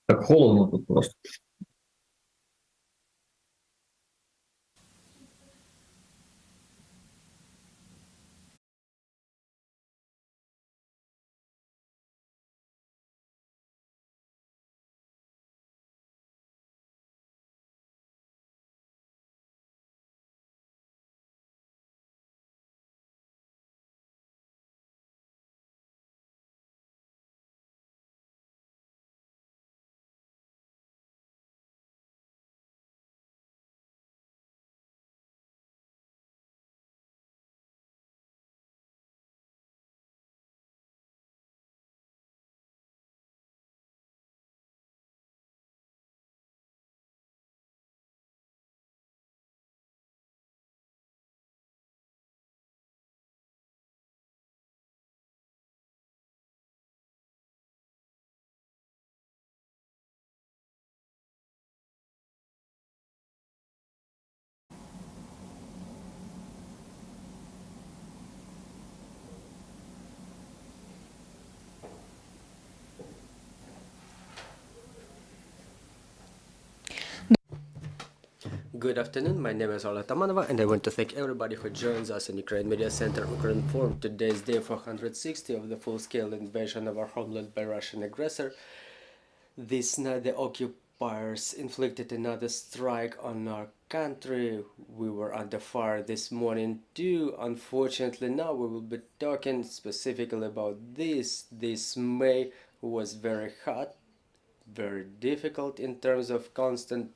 Так холодно тут просто. Good afternoon, my name is Ola Tamanova, and I want to thank everybody who joins us in Ukraine Media Center Ukraine Forum. Today is day 460 of the full-scale invasion of our homeland by Russian aggressor. This night the occupiers inflicted another strike on our country. We were under fire this morning too. Unfortunately, now we will be talking specifically about this. This May was very hot, very difficult in terms of constant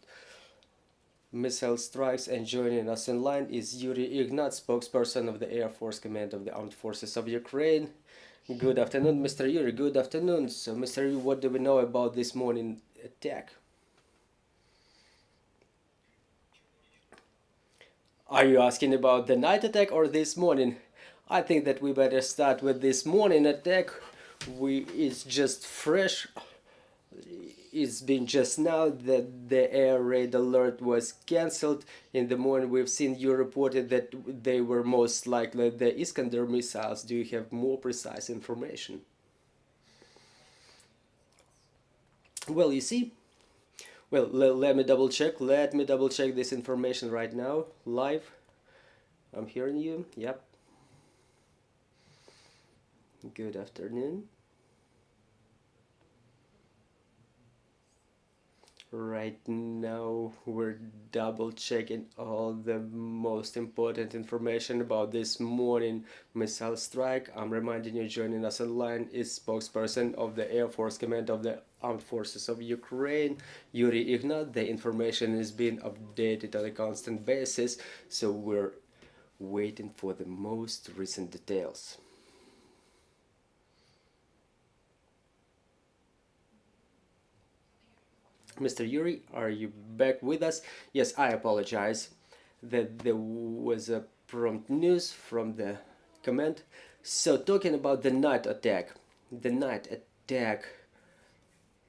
missile strikes, and joining us in line is Yurii Ihnat, spokesperson of the Air Force Command of the Armed Forces of Ukraine. Good afternoon, Mr. Yurii. Good afternoon. So, Mr. Yurii, what do we know about this morning attack? Are you asking about the night attack or this morning? I think that we better start with this morning attack. It's just fresh. It's been just now that the air raid alert was cancelled. In the morning, we've seen you reported that they were most likely the Iskander missiles. Do you have more precise information? Well, you see, well, let me double check. Let me double check this information right now, live. I'm hearing you. Yep. Good afternoon. Right now, we're double checking all the most important information about this morning missile strike. I'm reminding you, joining us online is spokesperson of the Air Force Command of the Armed Forces of Ukraine, Yurii Ihnat. The information is being updated on a constant basis, so we're waiting for the most recent details. Mr. Yurii, are you back with us? Yes, I apologize that there was a prompt news from the command. So, talking about the night attack,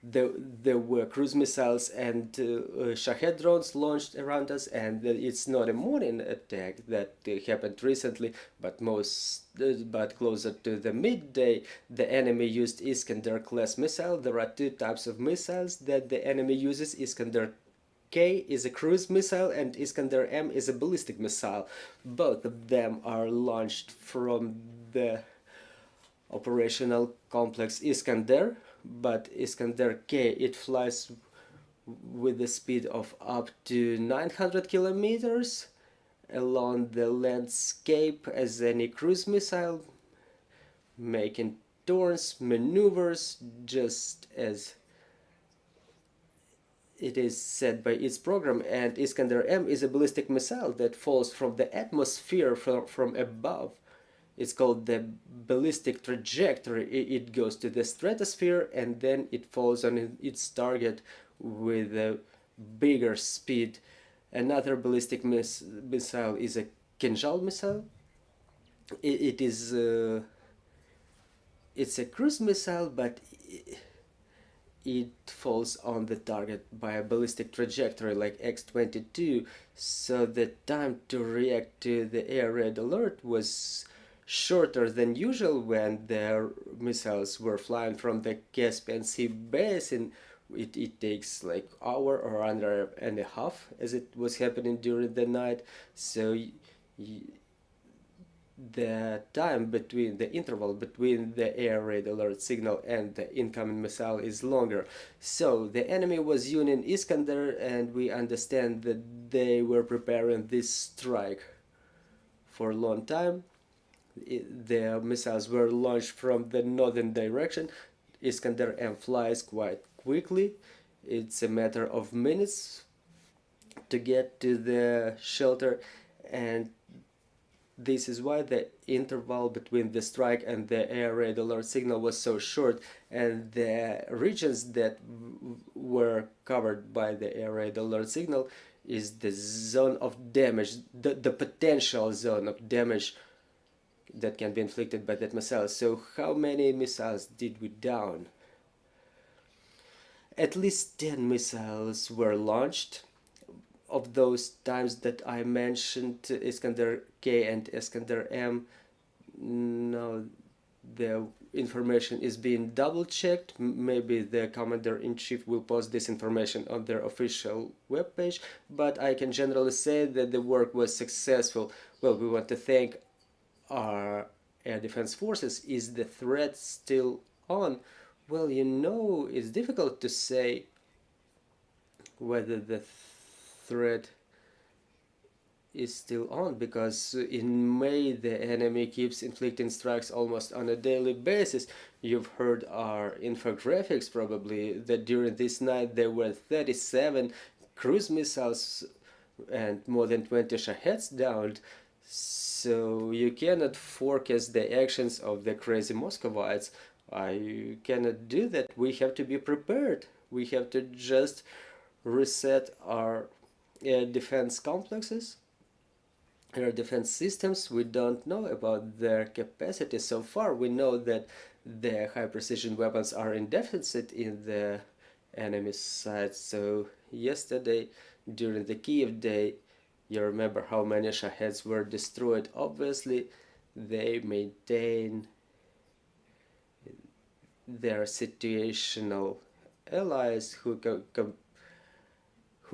there were cruise missiles and Shahed drones launched around us, and it's not a morning attack that happened recently, but closer to the midday, the enemy used Iskander class missile. There are two types of missiles that the enemy uses. Iskander K is a cruise missile and Iskander M is a ballistic missile. Both of them are launched from the operational complex Iskander, but Iskander K, it flies with the speed of up to 900 kilometers along the landscape as any cruise missile, making turns, maneuvers, just as it is said by its program. And Iskander M is a ballistic missile that falls from the atmosphere from above. It's called the ballistic trajectory. It goes to the stratosphere and then it falls on its target with a bigger speed. Another ballistic missile is a Kinjal missile. It is it's a cruise missile, but it falls on the target by a ballistic trajectory like X-22. So the time to react to the air raid alert was shorter than usual when their missiles were flying from the Caspian Sea basin, it takes like hour or hour and a half, as it was happening during the night. So the time between the interval between the air raid alert signal and the incoming missile is longer. So the enemy was using Iskander, and we understand that they were preparing this strike for a long time. The missiles were launched from the northern direction. Iskander M flies quite quickly. It's a matter of minutes to get to the shelter, and this is why the interval between the strike and the air raid alert signal was so short, and the regions that were covered by the air raid alert signal is the zone of damage, the potential zone of damage that can be inflicted by that missile. So how many missiles did we down? At least 10 missiles were launched. Of those times that I mentioned, Iskander K and Iskander M, now the information is being double checked. Maybe the commander-in-chief will post this information on their official webpage, but I can generally say that the work was successful. Well, we want to thank our air defense forces. Is the threat still on? Well, it's difficult to say whether the threat is still on, because in May the enemy keeps inflicting strikes almost on a daily basis. You've heard our infographics probably that during this night there were 37 cruise missiles and more than 20 Shaheds downed. So you cannot forecast the actions of the crazy Muscovites. I cannot do that. We have to be prepared. We have to just reset our air defense complexes, air defense systems. We don't know about their capacity so far. We know that the high precision weapons are in deficit in the enemy's side. So yesterday during the Kyiv day, you remember how many Shaheds were destroyed. Obviously they maintain their situational allies who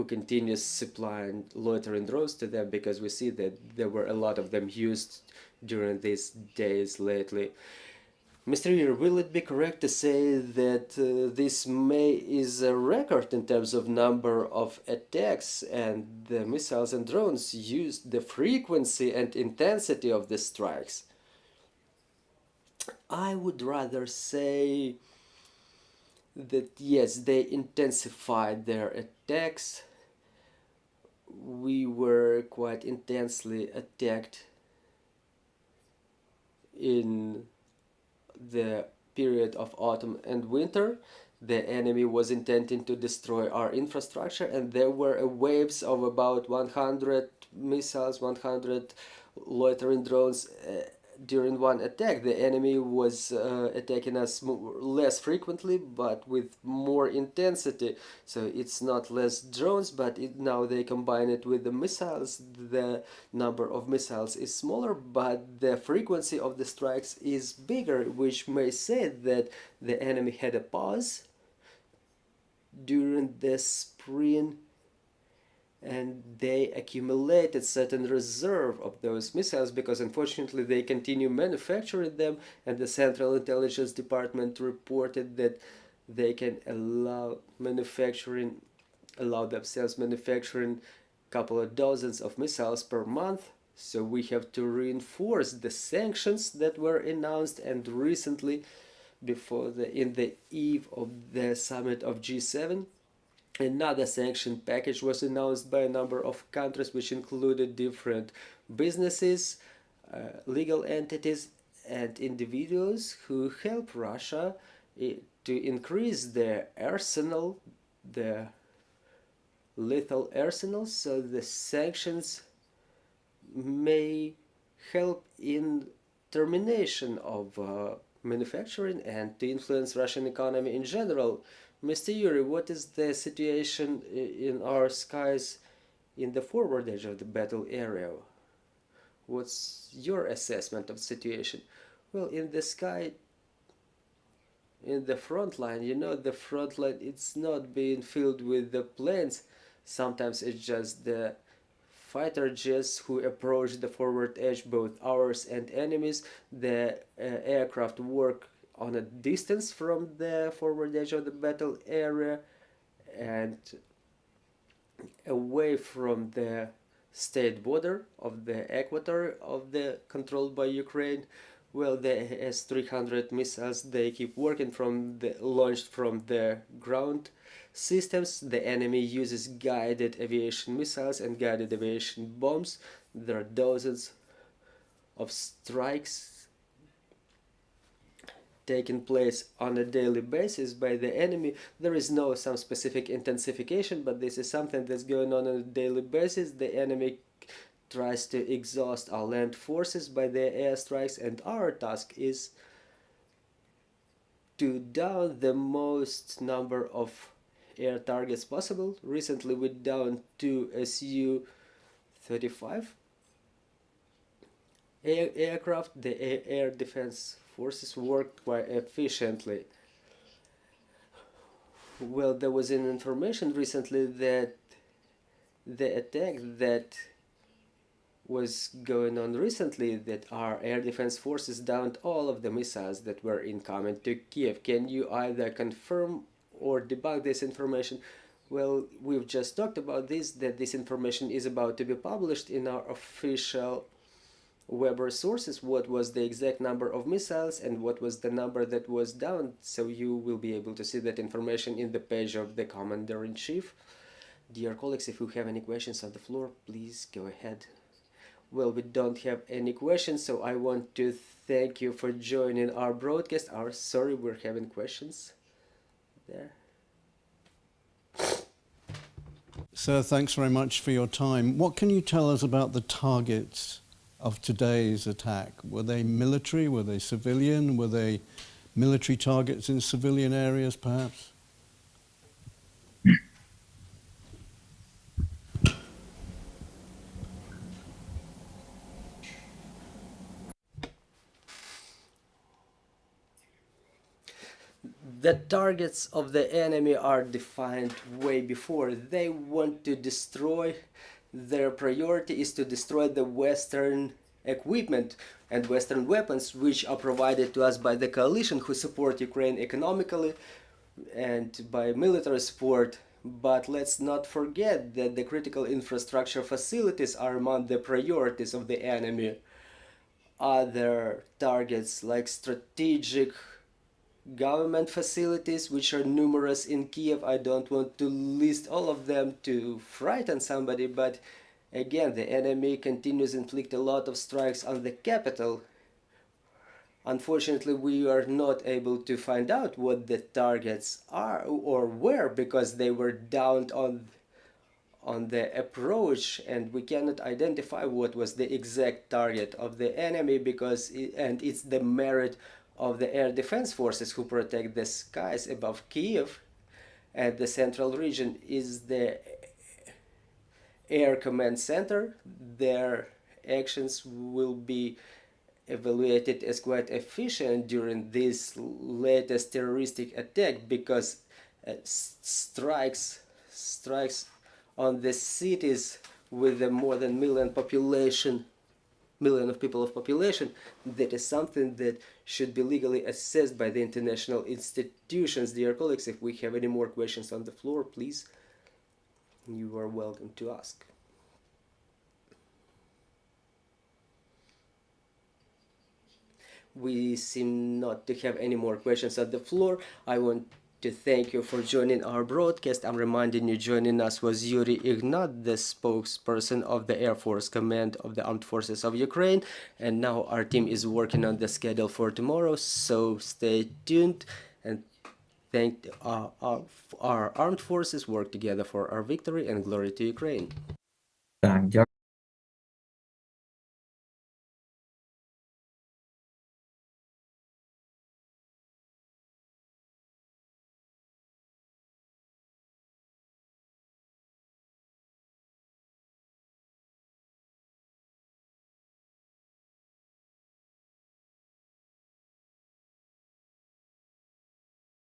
continue supplying loitering drones to them, because we see that there were a lot of them used during these days lately. Mr. Yurii, will it be correct to say that this May is a record in terms of number of attacks, and the missiles and drones used, the frequency and intensity of the strikes? I would rather say that yes, they intensified their attacks. We were quite intensely attacked in the period of autumn and winter. The enemy was intending to destroy our infrastructure, and there were waves of about 100 missiles, 100 loitering drones during one attack. The enemy was attacking us less frequently but with more intensity. So it's not less drones, but now they combine it with the missiles. The number of missiles is smaller, but the frequency of the strikes is bigger, which may say that the enemy had a pause during the spring, and they accumulated certain reserve of those missiles, because unfortunately they continue manufacturing them, and the Central Intelligence Department reported that they can allow themselves manufacturing a couple of dozens of missiles per month. So we have to reinforce the sanctions that were announced, and recently in the eve of the summit of G7, another sanction package was announced by a number of countries, which included different businesses, legal entities, and individuals who help Russia to increase their arsenal, the lethal arsenal. So the sanctions may help in termination of manufacturing and to influence Russian economy in general. Mr. Yurii, what is the situation in our skies in the forward edge of the battle area? What's your assessment of the situation? Well, in the sky, in the front line. You know, the front line, it's not being filled with the planes. Sometimes it's just the fighter jets who approach the forward edge, both ours and enemies. The aircraft work on a distance from the forward edge of the battle area and away from the state border of the equator of the controlled by Ukraine. Well, the S-300 missiles, they keep working from the launched from the ground systems. The enemy uses guided aviation missiles and guided aviation bombs. There are dozens of strikes taking place on a daily basis by the enemy. There is no some specific intensification, but this is something that's going on a daily basis. The enemy tries to exhaust our land forces by their airstrikes, and our task is to down the most number of air targets possible. Recently we downed 2 Su-35 aircraft. The air defense forces worked quite efficiently. Well, there was an information recently that the attack that was going on recently, that our air defense forces downed all of the missiles that were incoming to Kyiv. Can you either confirm or debunk this information? Well, we've just talked about this, that this information is about to be published in our official web resources, what was the exact number of missiles and what was the number that was downed, so you will be able to see that information in the page of the Commander-in-Chief. Dear colleagues, if you have any questions on the floor, please go ahead. Well, we don't have any questions, so I want to thank you for joining our broadcast. Sorry, we're having questions there. Sir, thanks very much for your time. What can you tell us about the targets of today's attack? Were they military? Were they civilian? Were they military targets in civilian areas, perhaps? The targets of the enemy are defined way before. They want to destroy, their priority is to destroy the Western equipment and Western weapons which are provided to us by the coalition who support Ukraine economically and by military support. But let's not forget that the critical infrastructure facilities are among the priorities of the enemy. Other targets like strategic government facilities, which are numerous in Kyiv. I don't want to list all of them to frighten somebody, but again, the enemy continues to inflict a lot of strikes on the capital. Unfortunately, we are not able to find out what the targets are or were, because they were downed on the approach, and we cannot identify what was the exact target of the enemy, because it's the merit of the air defense forces who protect the skies above Kyiv, and the central region is the air command center. Their actions will be evaluated as quite efficient during this latest terroristic attack, because strikes on the cities with a more than million of people of population, that is something that should be legally assessed by the international institutions. Dear colleagues, if we have any more questions on the floor, please, you are welcome to ask. We seem not to have any more questions on the floor. I want to thank you for joining our broadcast. I'm reminding you, joining us was Yurii Ihnat, the spokesperson of the Air Force Command of the Armed Forces of Ukraine, and now our team is working on the schedule for tomorrow, so stay tuned and thank our armed forces. Work together for our victory, and glory to Ukraine. Так,